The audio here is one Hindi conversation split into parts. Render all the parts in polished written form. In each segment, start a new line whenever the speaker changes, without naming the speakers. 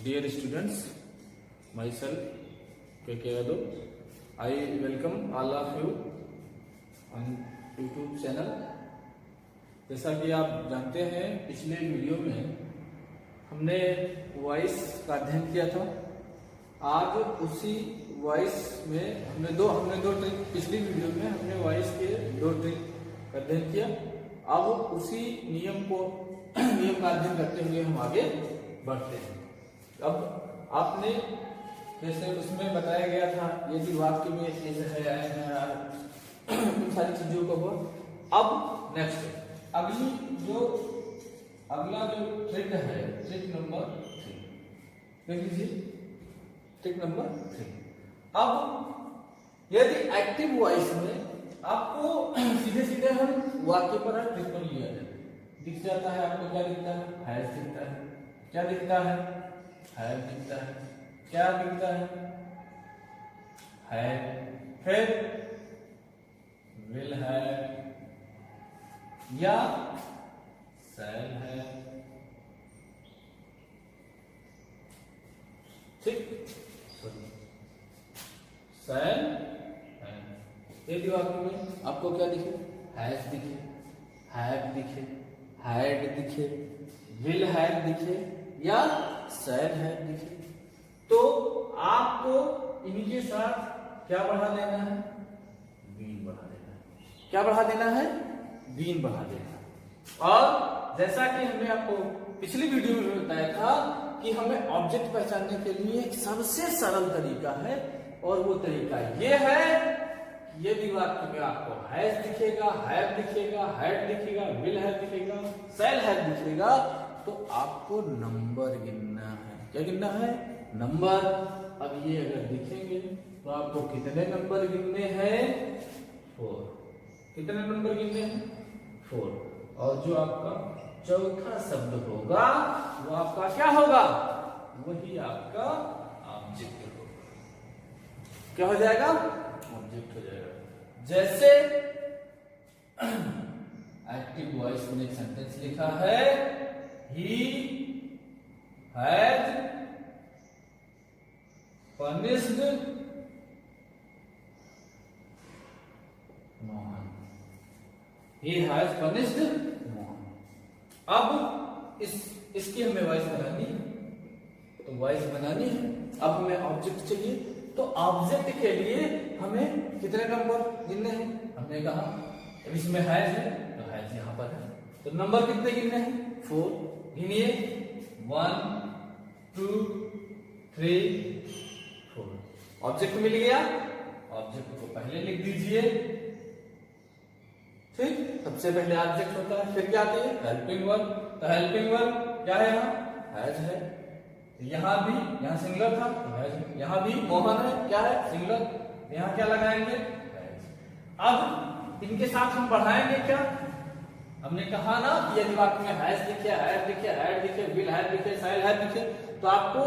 Dear students, myself KK Yadav, I welcome all of you on YouTube channel. जैसा कि आप जानते हैं पिछले वीडियो में हमने वॉइस का अध्ययन किया था। आज उसी वॉइस में हमने दो ट्रिक, पिछली वीडियो में हमने वॉइस के 2 ट्रिक का अध्ययन किया। अब उसी नियम का अध्ययन करते हुए हम आगे बढ़ते हैं। अब आपने जैसे उसमें बताया गया था यदि वाक्य में है इन सारी चीजों को हो। अब नेक्स्ट अगला जो ट्रिक है, ट्रिक नंबर 3 देख लीजिए। ट्रिक नंबर 3, अब यदि एक्टिव वॉइस में आपको सीधे सीधे हम वाक्य पर ट्रिपल लिया जाए, दिख जाता है आपको। क्या दिखता है? हैज दिखता है। क्या दिखता है? हैव दिखता है। क्या दिखता है? हैव। फिर विल हैव या शैल हैव। ठीक, शैल हैव। यदि वाक्य में आपको क्या दिखे? हैज दिखे, हैव दिखे, हैड दिखे, विल हैव दिखे या शैल हैव दिखे, तो आपको इनके साथ क्या बढ़ा देना है? बीन बढ़ा देना है। क्या बढ़ा देना है? बीन बढ़ा देना है। और जैसा कि हमने आपको पिछली वीडियो में बताया था कि हमें ऑब्जेक्ट पहचानने के लिए एक सबसे सरल तरीका है, और वो तरीका ये है कि यदि वाक्य में आपको हैज दिखेगा, हैव दिखेगा, हैड दिखेगा, विल हैव दिखेगा, शैल हैव दिखेगा, तो आपको नंबर गिनना है। क्या गिनना है? नंबर। अब ये अगर दिखेंगे तो आपको कितने नंबर गिनने हैं? 4। कितने नंबर गिनने हैं? 4। और जो आपका चौथा शब्द होगा वो आपका क्या होगा? वही आपका ऑब्जेक्ट होगा। क्या हो जाएगा? ऑब्जेक्ट हो जाएगा। जैसे एक्टिव वॉइस में एक सेंटेंस लिखा है, he has punished Mohan. He has punished Mohan. अब इसकी हमें वॉइस बनानी है, तो वॉइस बनानी है। अब हमें ऑब्जेक्ट चाहिए, तो ऑब्जेक्ट के लिए हमें कितने नंबर गिनने हैं? हमने कहा इसमें हैज है तो हैज यहां पर है, तो नंबर कितने गिनने हैं? 4। गिनिए। 1 2 3 4। ऑब्जेक्ट मिल गया। ऑब्जेक्ट को पहले लिख दीजिए। ठीक, सबसे पहले ऑब्जेक्ट होता है, फिर क्या आती है? Helping verb. तो हेल्पिंग वर्ब क्या है? यहाँ हैज है। यहाँ भी, यहाँ सिंगुलर था तो हैज। यहाँ भी मोहन है, क्या है? सिंगुलर। यहाँ क्या लगाएंगे? हैज। अब इनके साथ हम बढ़ाएंगे क्या? हमने कहा ना कि यदि वाक्य में हैज दिखे, हैव दिखे, हैड दिखे, विल हैव दिखे, शैल हैव दिखे, तो आपको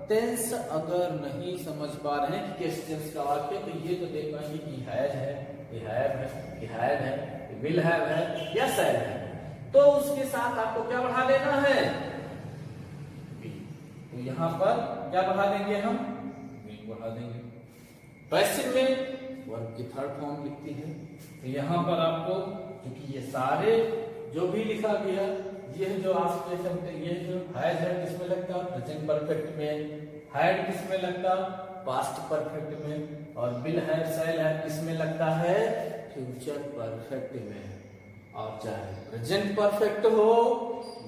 टेंस अगर नहीं समझ पा रहे हैं कि किस टेंस का वाक्य, तो ये तो देख पाएंगे कि हैज है, ये हैव है, ये हैव है, ये विल हैव है या शैल है, तो उसके साथ आपको क्या बढ़ा देना है? बी। तो यहां पर क्या बढ़ा देंगे हम? बी बढ़ा देंगे। पैसिव में वर्ब की थर्ड फॉर्म लिखती है, तो यहां पर आपको, क्योंकि ये सारे जो भी लिखा गया, ये जो आप ये जो हैज है किसमें लगता? प्रेजेंट परफेक्ट में। हैड किसमें लगता? पास्ट परफेक्ट में। और विल हैव, शैल हैव किसमें लगता है? फ्यूचर परफेक्ट में। और चाहे प्रेजेंट परफेक्ट हो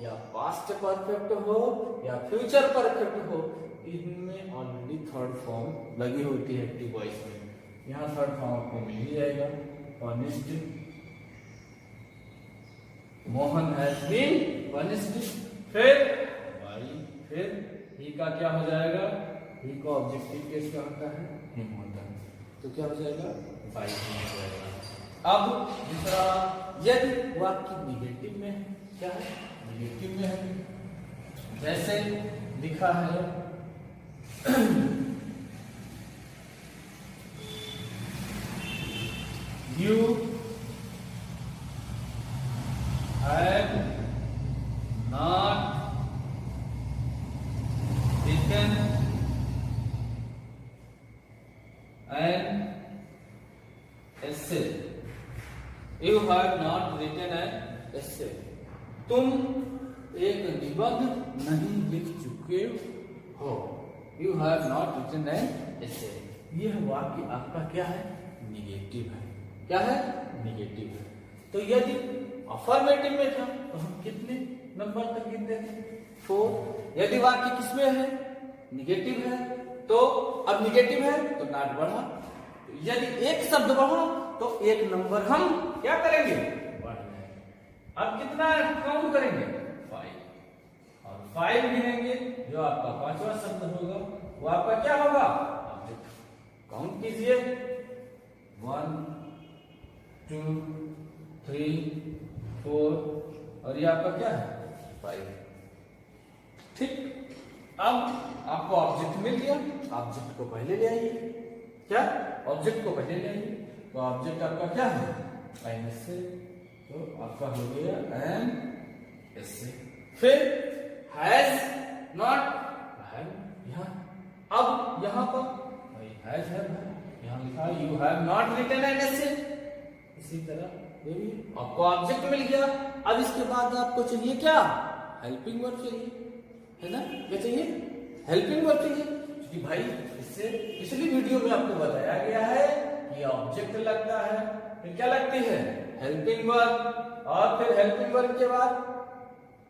या पास्ट परफेक्ट हो या फ्यूचर परफेक्ट हो, इनमें ऑलरेडी थर्ड फॉर्म लगी होती है एक्टिव वॉइस में। यहाँ थर्ड फॉर्म आपको मिल ही जाएगा। punished, Mohan has been punished। फिर बाई, फिर ही का क्या हो जाएगा? ही का ऑब्जेक्टिव केस क्या होता है? हिम होता है, तो क्या हो जाएगा? बाई हो जाएगा। अब दूसरा, यदि वाक्य निगेटिव में है, क्या है? निगेटिव में है। जैसे लिखा है you have not taken not written an essay, तुम एक निबंध नहीं लिख चुके हो, you have not written an essay. यह वाक्य आपका क्या है? निगेटिव है। क्या है? निगेटिव है। तो यदि अफर्मेटिव में था तो हम कितने नंबर तक गिनते थे? 4। यदि वाक्य किसमें है? निगेटिव है, तो अब निगेटिव है तो नॉट बढ़ा, यदि एक शब्द बढ़ा तो एक नंबर हम क्या करेंगे? बढ़ जाएंगे। अब कितना काउंट करेंगे? 5, और 5 गिनेंगे, जो आपका 5वां शब्द होगा वो आपका क्या होगा? ऑब्जेक्ट। काउंट कीजिए, 1 2 3 4, और ये आपका क्या है? 5। ठीक, अब आपको ऑब्जेक्ट मिल गया, ऑब्जेक्ट को पहले ले आइए। क्या? ऑब्जेक्ट को पहले ले आइए। तो ऑब्जेक्ट आपका क्या है? एन एस से, तो आपका हो गया एन एस से। फिर हैज नॉट, यहाँ अब यहाँ पर हैज है, यहाँ लिखा है you have not written an essay. इसी तरह ये भी आपको ऑब्जेक्ट मिल गया। अब इसके बाद आपको चाहिए क्या? हेल्पिंग वर्ब चाहिए, है ना? क्या चाहिए? हेल्पिंग वर्ब चाहिए, क्योंकि भाई इससे पिछली वीडियो में आपको बताया गया है कि ऑब्जेक्ट लगता है, फिर क्या लगती है? हेल्पिंग वर्ब, और फिर हेल्पिंग वर्ब के बाद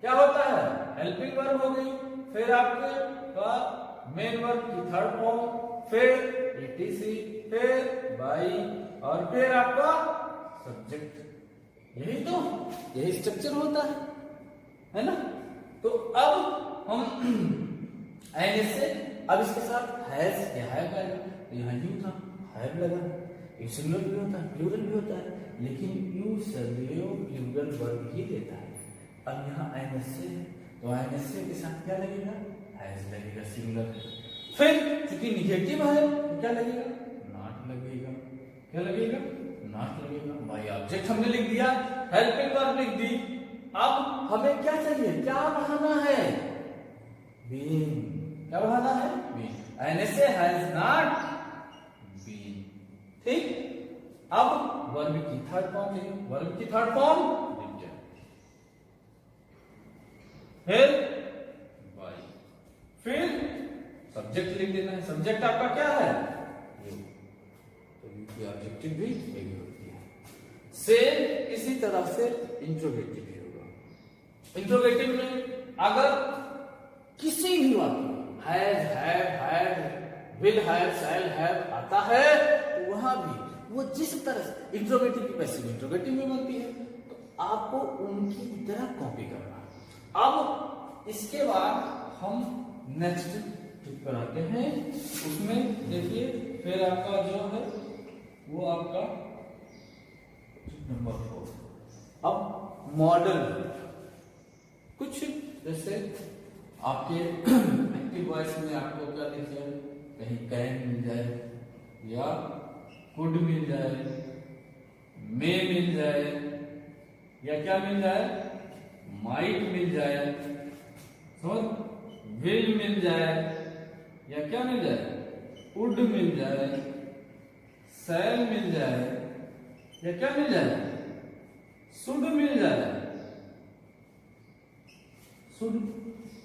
क्या होता है? हेल्पिंग वर्ब हो गई, फिर आपके बाद मेन वर्ब की थर्ड फॉर्म, फिर ईटीसी, फिर बाई, और फिर आपका सब्जेक्ट। यही स्ट्रक्चर होता है ना? तो अब हम एन से, अब इसके साथ हैज या हैव आएगा, तो यहाँ यू था, हैव लगा, यू सिंगुलर भी होता है, प्लूरल भी होता है, लेकिन यू सदैव प्लूरल वर्ब ही देता है। अब यहाँ एन से, तो एन से के साथ क्या लगेगा? हैज लगेगा, सिंगुलर। फिर क्योंकि निगेटिव है तो क्या लगेगा? नॉट लगेगा। क्या लगेगा? नॉट लगेगा। भाई ऑब्जेक्ट हमने लिख दिया, हेल्पिंग वर्ब लिख दी, अब हमें क्या चाहिए? क्या बढ़ाना है? बीइंग। क्या बढ़ाना है? बीइंग। एन से हैज नॉट बीन। ठीक, अब वर्ब की थर्ड फॉर्म चाहिए, वर्ब की थर्ड फॉर्म रिटन, फिर बाई, फिर सब्जेक्ट लिख देना है। सब्जेक्ट आपका क्या है? यू, तो यू की ऑब्जेक्टिव भी यही होती है। सेम इसी तरह से इंट्रोगेटिव भी होगा। इंट्रोगेटिव में अगर किसी भी वाक्य has, have, had, will have, shall have आता है, तो वहां भी वो जिस तरह से इंट्रोगेटिव की पैसिव इंट्रोगेटिव में बनती है, तो आपको उनकी तरह कॉपी करना। अब इसके बाद हम नेक्स्ट टिप पर आते हैं। उसमें देखिए, फिर आपका जो है वो आपका नंबर 4। अब मॉडल कुछ जैसे आपके एक्टिव वॉइस में आपको क्या दिख जाए? कहीं कैन मिल जाए, या कुड मिल जाए, मे मिल जाए, या क्या मिल जाए? माइट मिल जाए, समझ, विल मिल जाए, या क्या मिल जाए? वुड मिल जाए, शैल मिल जाए, या क्या मिल जाए? शुड मिल जाए। शुड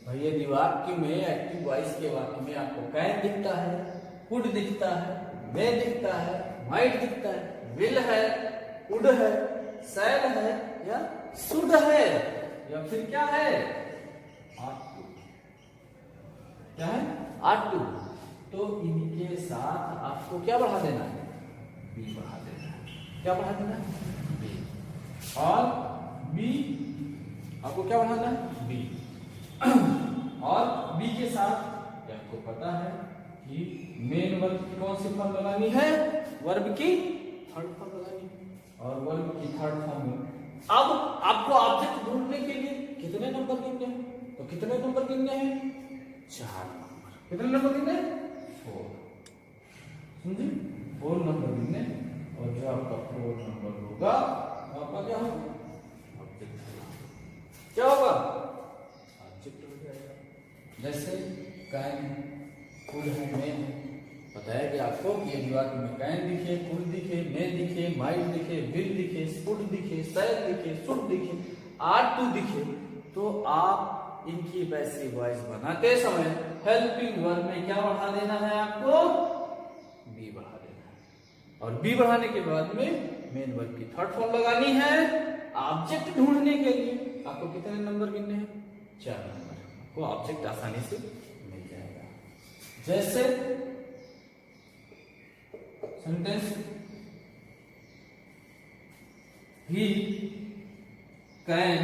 भाई यदि वाक्य में एक्टिव वॉइस के वाक्य में आपको कैन दिखता है, कुड दिखता है, मे दिखता है, माइट दिखता है, विल है, वुड है, शैल है, या शुड है, या फिर क्या है? ought to। क्या है? ought to। तो इनके साथ आपको क्या बढ़ा देना है? बी बढ़ा देना है। क्या बढ़ा देना है? बी। और बी आपको क्या बढ़ाना है? बी। और बी के साथ आपको पता है कि मेन वर्ब की कौन सी फॉर्म लगानी है? वर्ब की थर्ड फॉर्म लगानी है, और वर्ब की थर्ड फॉर्म में अब आपको ऑब्जेक्ट ढूंढने के लिए कितने नंबर गिनने हैं? तो कितने नंबर गिनने हैं? 4 नंबर। कितने नंबर गिनने हैं? 4। समझे? 4 नंबर गिनने, और जो आपका 4 नंबर होगा आपका क्या होगा? ऑब्जेक्ट। क्या होगा? ऑब्जेक्ट हो जाएगा। जैसे कैन, कुड है, मे है, बताया कि आपको ये वाक्य में कैन दिखे, कुड दिखे, मे दिखे, माइट दिखे, विल दिखे, शुड दिखे, शायद दिखे, शुड दिखे, आर टू दिखे, तो आप इनकी पैसिव वॉइस बनाते समय हेल्पिंग वर्ब में क्या बढ़ा देना है आपको? बी बढ़ा देना है। और बी बढ़ाने के बाद में मेन वर्ब की थर्ड फॉर्म लगानी है। ऑब्जेक्ट ढूंढने के लिए आपको कितने नंबर गिनने हैं? 4 नंबर। आपको ऑब्जेक्ट आसानी से मिल जाएगा। जैसे sentence he can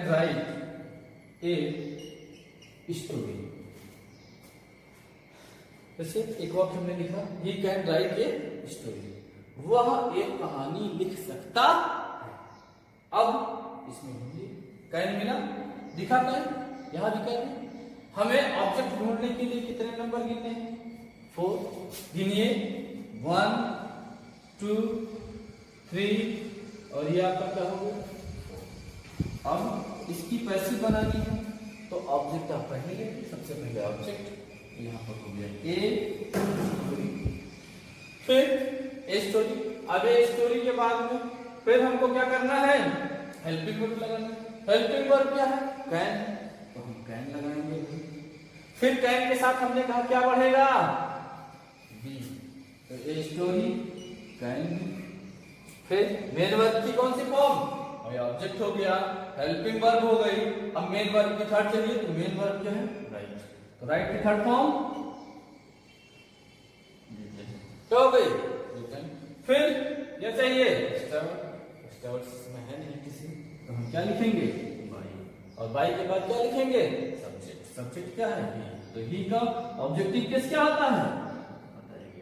write a story. जैसे एक वाक्य हमने लिखा ही कैन राइट ए स्टोरी, वह एक कहानी लिख सकता है। अब इसमें होंगे कैन मिला, दिखा कैन, यहां भी कैन है। हमें ऑब्जेक्ट ढूंढने के लिए कितने नंबर गिनने हैं? 4 गिनिए। 1 2 3 और ये आपका क्या हो गया? अब इसकी पैसिव बनानी है तो ऑब्जेक्ट आप पढ़ेंगे। सबसे पहले ऑब्जेक्ट यहाँ पर हो गया ए स्टोरी, फिर ए स्टोरी। अब ए स्टोरी के बाद में फिर हमको क्या करना है? हेल्पिंग वर्ब लगाना है। हेल्पिंग वर्ब क्या है? कैन, तो हम कैन लगाएंगे। फिर कैन के साथ हमने कहा क्या बढ़ेगा? बी, तो ए स्टोरी कैन। फिर मेन वर्ब की कौन सी फॉर्म? ऑब्जेक्ट हो गया, हेल्पिंग वर्ब हो गई। अब मेन वर्ब की थर्ड चाहिए, तो मेन वर्ब क्या है? राइट। तो राइट की थर्ड फॉर्म क्या हो गई? फिर ये चाहिए में है नहीं किसी, तो हम क्या लिखेंगे? बाई। और बाई के बाद क्या लिखेंगे? सब्जेक्ट। सब्जेक्ट क्या है? तो ही का ऑब्जेक्टिव केस क्या होता है? बताइए।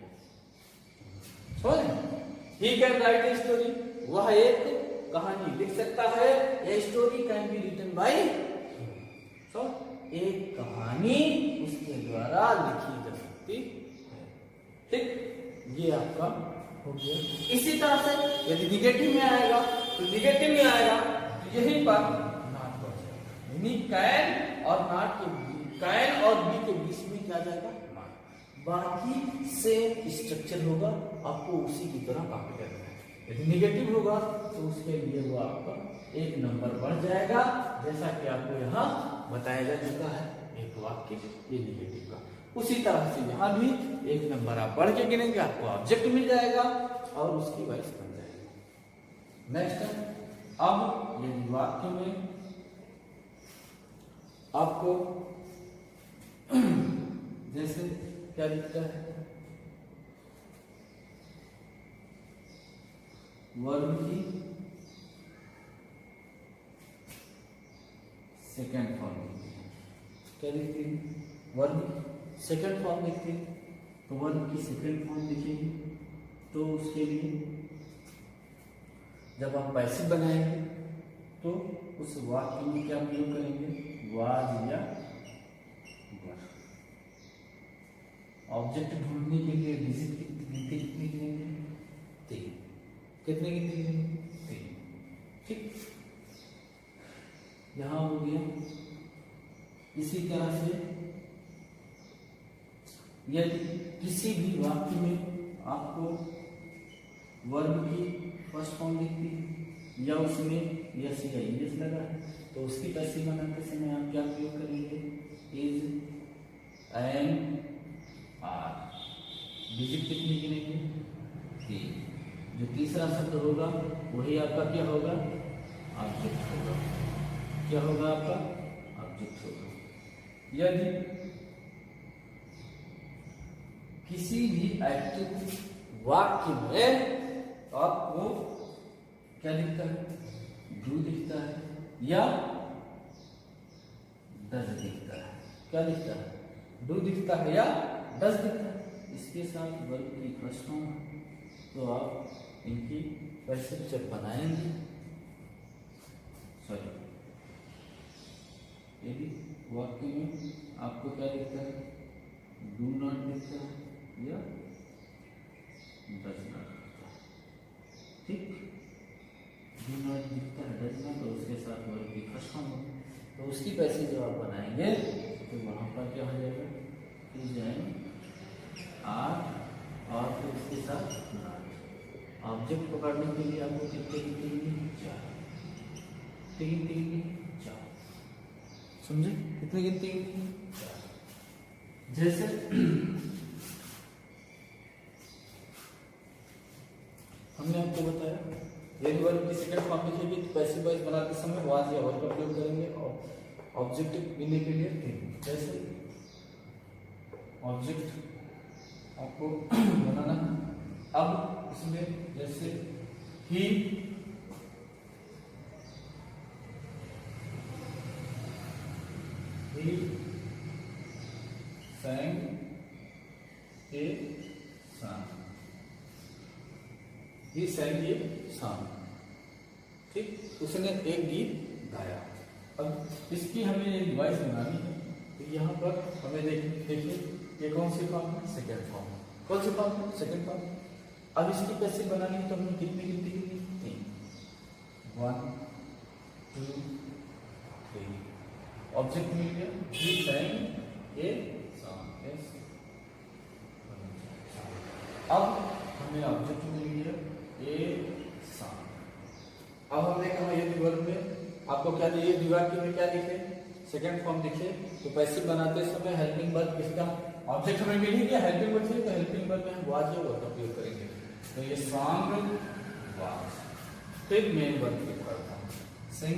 He can write a story, वह एक कहानी लिख सकता है। A story can be written by, so एक कहानी उसके द्वारा लिखी जा सकती है। ठीक, ये आपका हो गया। इसी तरह से यदि निगेटिव में आएगा तो निगेटिव में आएगा तो यहीं पर नॉट बढ़ जाएगा, यानी कैन और नॉट के बीच, कैन और बी के बीच में क्या जाएगा? नॉट। बाकी सेम स्ट्रक्चर होगा, आपको उसी की तरह कॉपी करना है। यदि निगेटिव होगा तो उसके लिए वो आपका 1 नंबर बढ़ जाएगा, जैसा कि आपको यहाँ बताया जा चुका है एक वाक्य ये निगेटिव का। उसी तरह से यहाँ भी 1 नंबर आप बढ़ के गिनेंगे, आपको ऑब्जेक्ट मिल जाएगा और उसकी वॉइस बन जाएगी। नेक्स्ट, अब ये वाक्य में आपको जैसे क्या लिखता है? वर्ब की सेकेंड फॉर्म लिखते हैं। क्या लिखते हैं? वर्ब सेकेंड फॉर्म लिखते हैं। तो वर्ब की सेकेंड फॉर्म लिखेंगे तो उसके लिए जब आप पैसिव बनाएंगे तो उस वाक्य में क्या प्रयोग करेंगे? वाज या वर। ऑब्जेक्ट ढूंढने के लिए डिजिट गिनती कितनी गिनेंगे? 3। कितने गिनती गिनेंगे? 3। ठीक, यहां हो गया। इसी तरह से यदि किसी भी वाक्य में आपको वर्ब की फर्स्ट फॉर्म दिखती है या उसमें यस या ईएस लगा है तो उसकी पैसिव बनाते समय आप क्या प्रयोग करेंगे? Is, and, are. डिजिट कितनी गिनेंगे? 3। जो तीसरा शब्द होगा वही आपका क्या होगा? ऑब्जेक्ट होगा। क्या होगा आपका? ऑब्जेक्ट होगा। यदि किसी भी एक्टिव वाक्य में आपको क्या दिखता है? डू दिखता है या डज दिखता है। क्या दिखता है? डू दिखता है या डज दिखता है। इसके साथ वर्ब की फर्स्ट फॉर्म, तो आप इनकी पैसिव जब बनाएंगे, सॉरी, यदि वाक्य में आपको क्या दिखता है? डू नॉट दिखता है या डज नॉट दिखता है। ठीक, डू
फर्स्ट फॉर्म होगा, तो उसकी पैसिव जब आप बनाएंगे तो वहाँ पर क्या हो जाएगा, इज एन आर और फिर उसके साथ नॉट। ऑब्जेक्ट पकड़ने के लिए आपको कितने गिनती, 4, 3 3 4, समझे, कितने गिनती, 4। जैसे हमने आपको बताया यदि वर्ब की सेकंड फॉर्म लिखेगी तो पैसिव वॉइस बनाते समय वाज या वर का प्रयोग करेंगे और ऑब्जेक्ट गिनने के लिए 3। जैसे ऑब्जेक्ट आपको बनाना है, अब इसमें जैसे ही sang a song, he sang a song, ठीक, उसने एक गीत गाया। अब इसकी हमें एक वॉइस बनानी है, तो यहाँ पर हमें देखिए ये कौन सी फॉर्म है, सेकंड फॉर्म। कौन सी फॉर्म है, सेकंड फॉर्म। अब इसकी पैसिव बनानी है तो हमने कितनी गिनती की, 3, 1 2 3। ऑब्जेक्ट मिल गया, ही sang a song, yes। अब हमें ऑब्जेक्ट मिल गया ए song। अब हमने कहा यदि वर्ब में आपको क्या दिए, दीवार की में क्या लिखे, सेकंड फॉर्म लिखे, तो पैसिव बनाते समय हेल्पिंग वर्ब किसका, ऑब्जेक्ट हमें मिल ही गया, हेल्पिंग वर्ब चाहिए तो हेल्पिंग वर्ब में हम वाज या वर का प्रयोग करेंगे। तो ये सॉन्ग वाज, फिर मेन वर्ब की थर्ड फॉर्म sang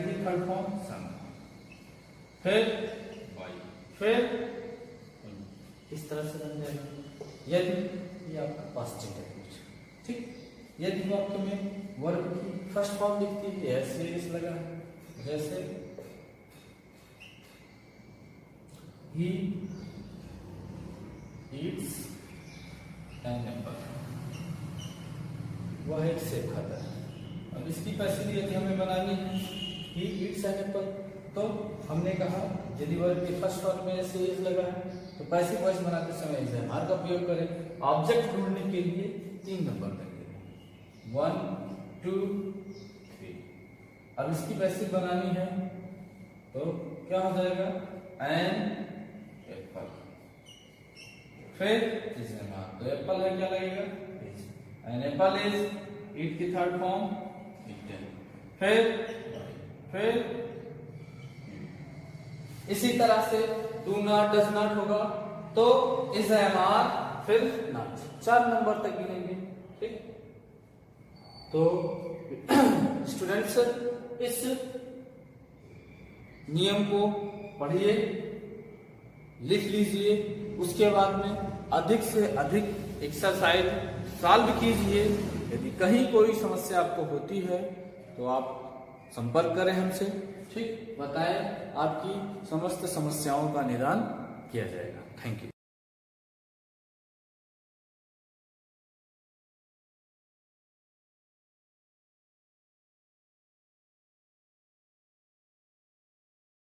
की थर्ड फॉर्म sang, फिर फिर इस तरह से बन जाएगा। यदि ये आपका पास्ट टेंस, ठीक, यदि वाक्य में वर्ब की फर्स्ट फॉर्म लिखती है ऐसे इस लगा, जैसे he eats an apple, वह एक सेब खाता है। अब इसकी पैसिव यदि हमें बनानी है he eats an apple, तो हमने कहा यदि वर्ब की फर्स्ट फॉर्म में ऐसे इस लगा है तो पैसिव वॉइस बनाते समय इज एम आर का प्रयोग करें। ऑब्जेक्ट ढूंढने के लिए 3 नंबर लगेगा, 1 2 3। अब इसकी पैसिव बनानी है तो क्या हो जाएगा, एन एप्पल, फिर इज एम आर, तो एप्पल है क्या लगेगा, एन एप्पल इज, ईट की थर्ड फॉर्म ईटन, फिर इसी तरह से डू नॉट डज नॉट होगा तो इज एम आर फिर नॉट, 4 नंबर तक गिनेंगे, ठीक। तो स्टूडेंट्स इस नियम को पढ़िए, लिख लीजिए, उसके बाद में अधिक से अधिक एक्सरसाइज सॉल्व कीजिए। यदि कहीं कोई समस्या आपको होती है तो आप संपर्क करें हमसे, ठीक, बताएं, आपकी समस्त समस्याओं का निदान किया जाएगा। Thank you.